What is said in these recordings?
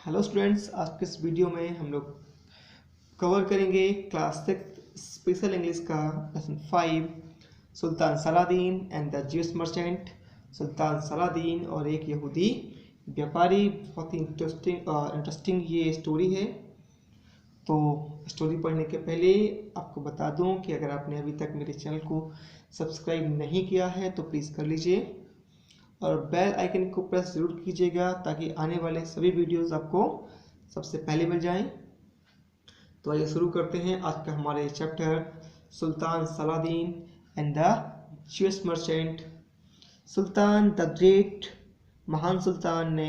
Hello students, आज के इस वीडियो में हम लोग कवर करेंगे क्लास 6 स्पेशल इंग्लिश का lesson 5 Sultan Saladin and the juice merchant. Sultan Saladin और एक यहूदी व्यापारी। बहुत ही इंटरेस्टिंग ये स्टोरी है। तो स्टोरी पढ़ने के पहले आपको बता दूं कि अगर आपने अभी तक मेरे चैनल को सब्सक्राइब नहीं किया है तो प्लीज़ कर लीजिए और बेल आइकन को प्रेस जरूर कीजिएगा ताकि आने वाले सभी वीडियोस आपको सबसे पहले मिल जाएं। तो आइए शुरू करते हैं आज का हमारे chapter Sultan Saladin and the juice merchant. Sultan the great, महान सुल्तान ने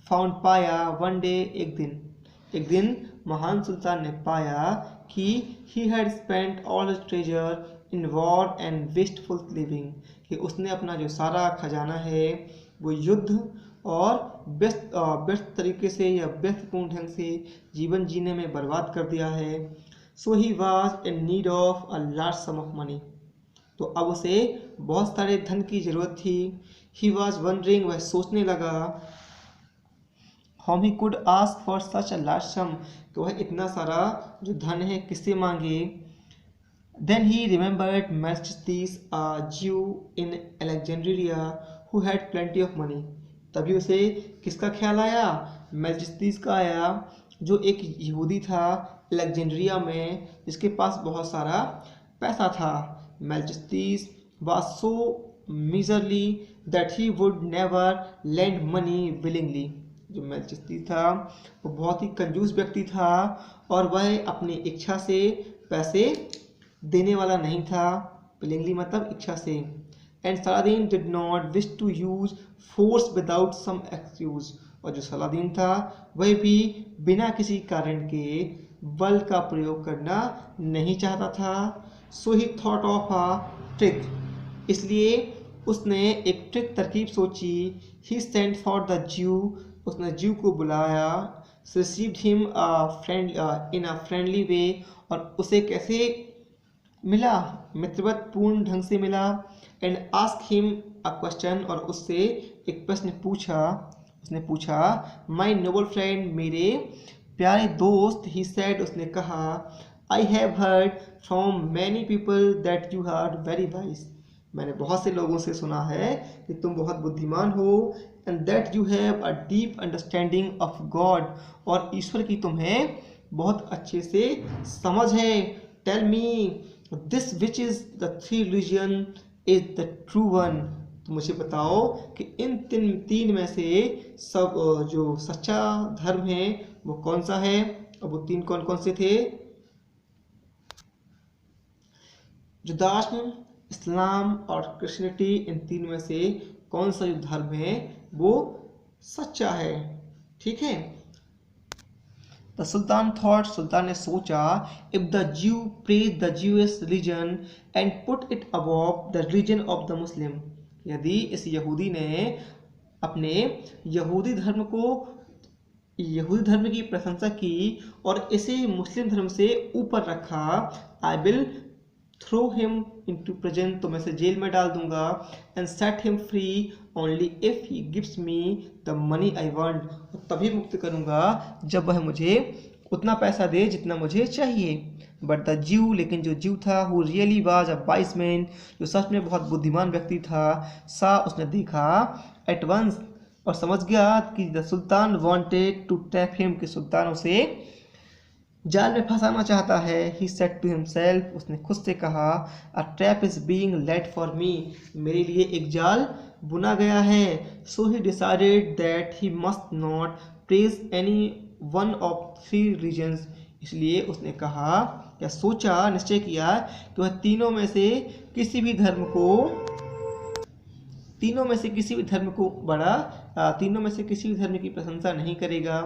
फाउंड पाया वन डे, एक दिन महान सुल्तान ने पाया कि he had spent all his treasure in war and wasteful living, कि उसने अपना जो सारा खजाना है वो युद्ध और व्यस्त तरीके से या व्यस्तपूर्ण ढंग से जीवन जीने में बर्बाद कर दिया है। So he was in need of a large sum of money, तो अब उसे बहुत सारे धन की जरूरत थी। ही वॉज वंडरिंग, वह सोचने लगा, how he could ask for such a large सम, कि वह इतना सारा जो धन है किससे मांगे। Then he remembered Mestis, a Jew in Alexandria who had plenty of money. तभी उसे किसका ख्याल आया? मेलिस्टिस का आया, जो एक यहूदी था अलेक्जेंड्रिया में जिसके पास बहुत सारा पैसा था। मेलिस्टिस was so miserly that he would never lend money willingly. जो मेलिस्टिस था वो बहुत ही कंजूस व्यक्ति था और वह अपनी इच्छा से पैसे देने वाला नहीं था। willingly मतलब इच्छा से। And Saladin did not wish to use force without some excuse, और जो सलादीन था वह भी बिना किसी कारण के बल का प्रयोग करना नहीं चाहता था। So he thought of a trick, इसलिए उसने एक ट्रिक तरकीब सोची। He sent for the Jew, उसने ज्यू को बुलाया। Received him in a friendly way, और उसे कैसे मिला? मित्रवत पूर्ण ढंग से मिला। And ask him a question, और उससे एक प्रश्न पूछा। उसने पूछा, माय नोबल फ्रेंड, मेरे प्यारे दोस्त, ही सेड, उसने कहा, I have heard from many people that you are very wise, मैंने बहुत से लोगों से सुना है कि तुम बहुत बुद्धिमान हो। And that you have a deep understanding of God, और ईश्वर की तुम्हें बहुत अच्छे से समझ है। Tell me this which is the three religion is the true one, तो मुझे बताओ कि इन तीन में से सब जो सच्चा धर्म है वो कौन सा है। अब वो तीन कौन कौन से थे? जुदाइज्म, इस्लाम और क्रिश्चियनिटी, इन तीन में से कौन सा जो धर्म है वो सच्चा है। ठीक है। द सुल्तान थॉट, सुल्तान ने सोचा, इफ द ज्यू praise the Jewish religion and put it above the religion of the Muslim, यदि इस यहूदी ने अपने यहूदी धर्म की प्रशंसा की और इसे मुस्लिम धर्म से ऊपर रखा, I will throw him into prison, तो मैं इसे जेल में डाल दूंगा। And set him free only if he gives me the money I want, तभी मुक्त करूंगा जब वह मुझे उतना पैसा दे जितना मुझे चाहिए। बट द ज्यू, लेकिन जो ज्यू था, who really was a wise man, जो सच में बहुत बुद्धिमान व्यक्ति था, सा, उसने देखा एट वंस, और समझ गया कि the sultan wanted to trap him, कि सुल्तान उसे जाल में फंसाना चाहता है। ही सेड टू हिमसेल्फ, उसने खुद से कहा, a trap is being laid for me, मेरे लिए एक जाल बुना गया है। So he decided that he must not praise any one of three religions, इसलिए उसने कहा या सोचा, निश्चय किया कि वह तीनों में से किसी भी धर्म की प्रशंसा नहीं करेगा।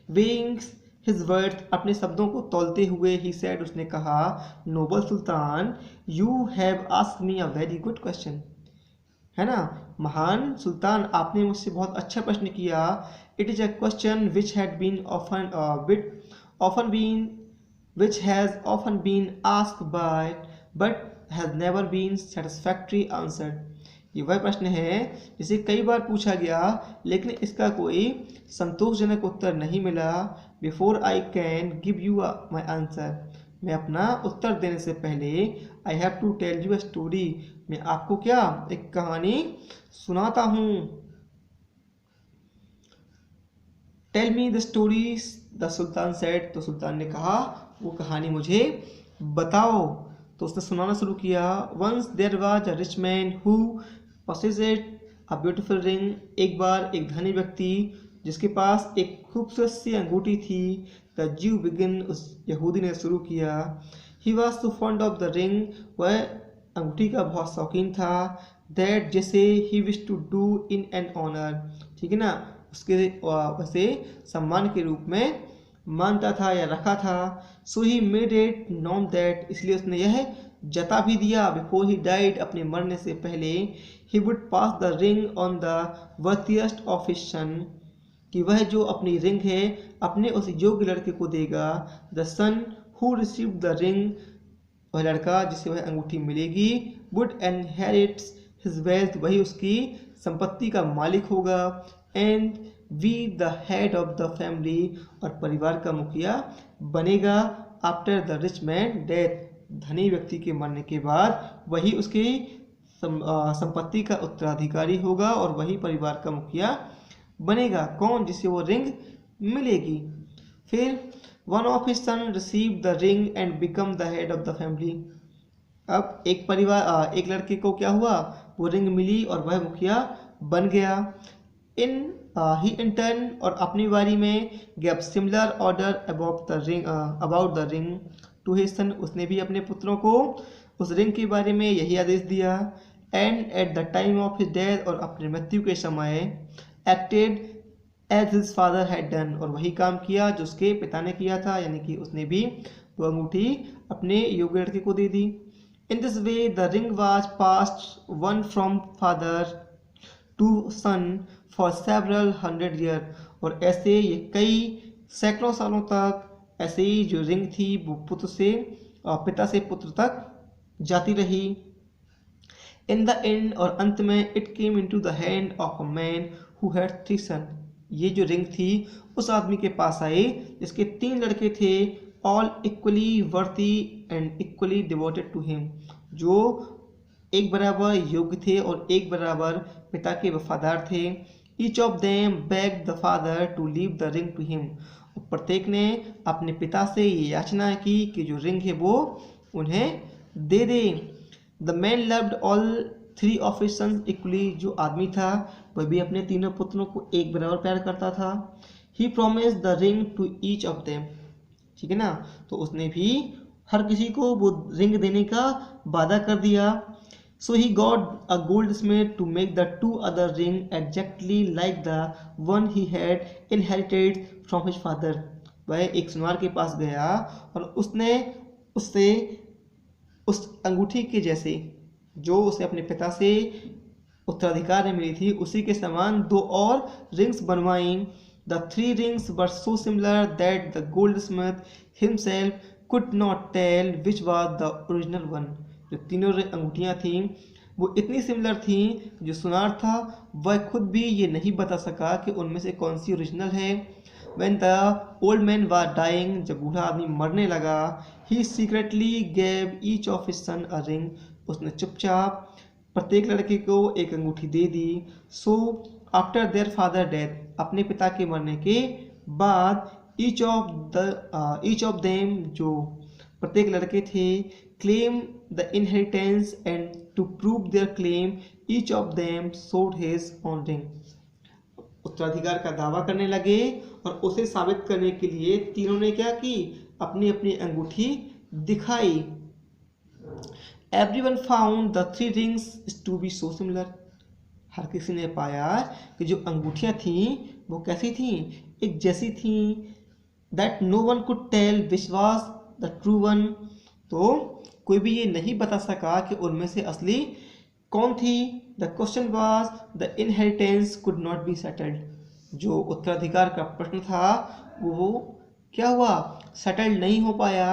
वेइंग्स हिज वर्ड्स, अपने शब्दों को तौलते हुए, ही सेड, उसने कहा, noble sultan, you have asked me a very good question, है ना, महान सुल्तान, आपने मुझसे बहुत अच्छा प्रश्न किया। It is a question which has often been asked by but has never been satisfactory answered, ये वह प्रश्न है जिसे कई बार पूछा गया लेकिन इसका कोई संतोषजनक उत्तर नहीं मिला। Before I can give you my answer, मैं अपना उत्तर देने से पहले I have to tell you a story, मैं आपको क्या एक कहानी सुनाता हूँ। Tell me the stories the sultan said, तो सुल्तान ने कहा वो कहानी मुझे बताओ। तो उसने सुनाना शुरू किया। Once there was a rich man who possessed a beautiful ring, एक बार एक धनी व्यक्ति जिसके पास एक खूबसूरत सी अंगूठी थी। द ज्यू बिगिन, उस यहूदी ने शुरू किया। He was so fond of the ring, वह अंगूठी का बहुत शौकीन था। दैट जैसे ही wish to do in an honour, ठीक है ना, उसके वैसे सम्मान के रूप में मानता था या रखा था। So he made it known that, इसलिए उसने यह जता भी दिया बिफोर ही डाइड, अपने मरने से पहले, he would pass the ring on the worthiest of his son, कि वह जो अपनी रिंग है अपने उस योग्य लड़के को देगा। The son who receive the ring, वह लड़का जिसे वह अंगूठी मिलेगी, वुड इनहेरिट्स हिज वेल्थ, वही उसकी संपत्ति का मालिक होगा। And we the head of the family, और परिवार का मुखिया बनेगा। After the rich man death, धनी व्यक्ति के मरने के बाद वही उसकी संपत्ति का उत्तराधिकारी होगा और वही परिवार का मुखिया बनेगा। कौन? जिसे वो रिंग मिलेगी। फिर one of his sun receive the ring and become the head of the family. अब एक परिवार एक लड़के को क्या हुआ, वो रिंग मिली और वह मुखिया बन गया। ही इन टर्न, और अपनी बारी में gave similar order about the ring to his son, उसने भी अपने पुत्रों को उस रिंग के बारे में यही आदेश दिया। And at the time of his death, और अपने मृत्यु के समय, acted as his father had done, और वही काम किया जो उसके पिता ने किया था, यानी कि उसने भी वो अंगूठी अपने योग्य लड़के को दे दी। In this way the ring was passed on from father to son for several 100 year, और ऐसे ये कई सैकड़ों सालों तक ऐसे ही जो रिंग थी वो पुत्र से पिता से पुत्र तक जाती रही। इन द एंड, और अंत में, it came into the hand of a man who had 3 सन, ये जो रिंग थी उस आदमी के पास आई जिसके 3 लड़के थे। All equally worthy and equally devoted to him, जो एक बराबर योग्य थे और एक बराबर पिता के वफादार थे। Each of them begged the father to leave the ring to him, प्रत्येक ने अपने पिता से ये याचना की कि जो रिंग है वो उन्हें दे दे। The man loved all 3 of his sons equally, जो आदमी था वह भी अपने तीनों पुत्रों को एक बराबर प्यार करता था। He promised the ring to each of them, ठीक है ना, तो उसने भी हर किसी को वो रिंग देने का वादा कर दिया। So he got a goldsmith to make the 2 other ring exactly like the one he had inherited from his father, वह एक सुनार के पास गया और उसने उससे उस अंगूठी के जैसे जो उसे अपने पिता से उत्तराधिकार में मिली थी उसी के समान 2 और रिंग्स बनवाई। The 3 rings were so similar that the goldsmith himself could not tell which was the original one, जो तीनों अंगूठियाँ थीं वो इतनी सिमिलर थीं, जो सुनार था वह खुद भी ये नहीं बता सका कि उनमें से कौन सी ओरिजिनल है। When the old man was dying, जब बूढ़ा आदमी मरने लगा, he secretly gave each of his son a ring, उसने चुपचाप प्रत्येक लड़के को एक अंगूठी दे दी। So after their father death, अपने पिता के मरने के बाद, each of them, जो प्रत्येक लड़के थे, claim the inheritance, and to prove their claim each of them showed his own ring, उत्तराधिकार का दावा करने लगे और उसे साबित करने के लिए तीनों ने क्या की, अपनी अपनी अंगूठी दिखाई। Everyone found the 3 rings to be so similar, हर किसी ने पाया कि जो अंगूठियां थीं वो कैसी थीं, एक जैसी थीं। That no one could tell which was the true one, तो कोई भी ये नहीं बता सका कि उनमें से असली कौन थी। The question was the inheritance could not be settled, जो उत्तराधिकार का प्रश्न था वो क्या हुआ, सेटल्ड नहीं हो पाया।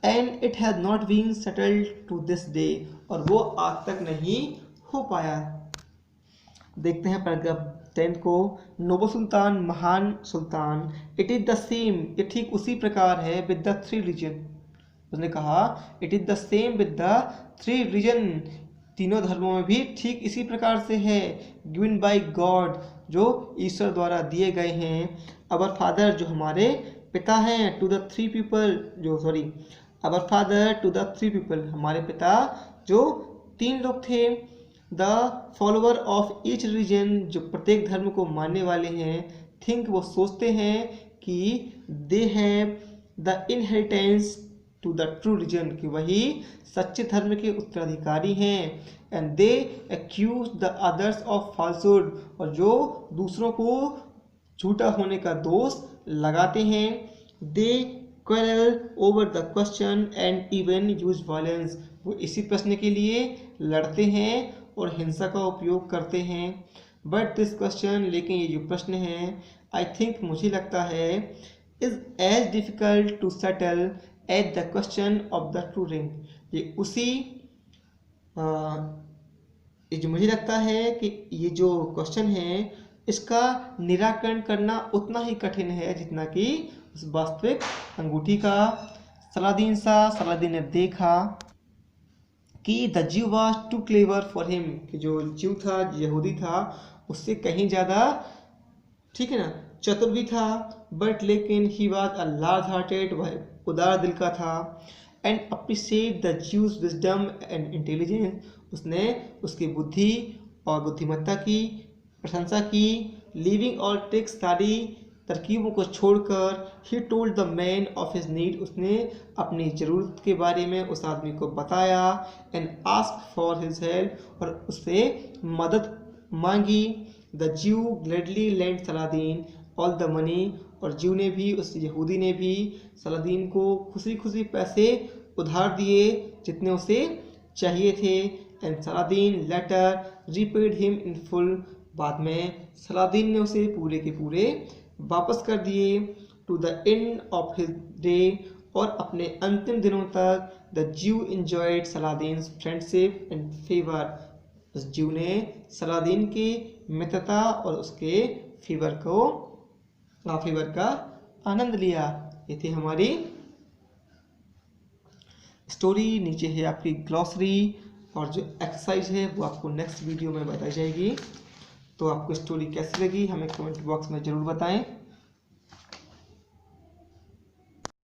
And it has not been settled to this day, और वो आज तक नहीं हो पाया। देखते हैं पैराग्राफ 10 को। नोबल सुल्तान, महान सुल्तान, इट इज द सेम, ये ठीक उसी प्रकार है विद द थ्री रिलीजन। उसने कहा it is the same with the three religion, तीनों धर्मों में भी ठीक इसी प्रकार से है। गिवन बाय गॉड, जो ईश्वर द्वारा दिए गए हैं। अवर फादर, जो हमारे पिता हैं। टू द थ्री पीपल, जो sorry our father to the three people, हमारे पिता जो तीन लोग थे। The follower of each religion, जो प्रत्येक धर्म को मानने वाले हैं। थिंक, वो सोचते हैं कि they have the inheritance to the true religion, कि वही सच्चे धर्म के उत्तराधिकारी हैं। And they accuse the others of falsehood, और जो दूसरों को झूठा होने का दोष लगाते हैं। They quarrel over the question and even use violence, वो इसी प्रश्न के लिए लड़ते हैं और हिंसा का उपयोग करते हैं। बट दिस क्वेश्चन, लेकिन ये जो प्रश्न है, आई थिंक, मुझे लगता है, is as difficult to settle as the question of the true ring, ये उसी ये जो मुझे लगता है कि ये जो क्वेश्चन है इसका निराकरण करना उतना ही कठिन है जितना कि उस वास्तविक अंगूठी का। सलादीन ने देखा कि the Jew was too clever for him, कि जो ज्यू था, यहूदी था, उससे कहीं ज़्यादा, ठीक है ना, चतुर भी था। बट लेकिन he was a large hearted, वह उदार दिल का था। And appreciate the Jews wisdom and intelligence, उसने उसकी बुद्धि और बुद्धिमत्ता की प्रशंसा की। लिविंग ऑल ट्रिक्स, सारी तरकीबों को छोड़कर। He told the man of his need, उसने अपनी ज़रूरत के बारे में उस आदमी को बताया। And ask for his help, और उससे मदद मांगी। The Jew gladly lend Saladin all the money, और ज्यू ने भी, उस यहूदी ने भी सलादीन को खुशी खुशी पैसे उधार दिए जितने उसे चाहिए थे। And Saladin later repaid him in full, बाद में सलादीन ने उसे पूरे के पूरे वापस कर दिए। To the end of his day, और अपने अंतिम दिनों तक the Jew enjoyed Saladin's friendship and favour, उस ज्यू ने सलादीन की मित्रता और उसके फेवर का आनंद लिया। ये थी हमारी स्टोरी। नीचे है आपकी ग्लॉसरी, और जो एक्सरसाइज है वो आपको नेक्स्ट वीडियो में बताई जाएगी। तो आपको स्टोरी कैसी लगी हमें कमेंट बॉक्स में ज़रूर बताएं।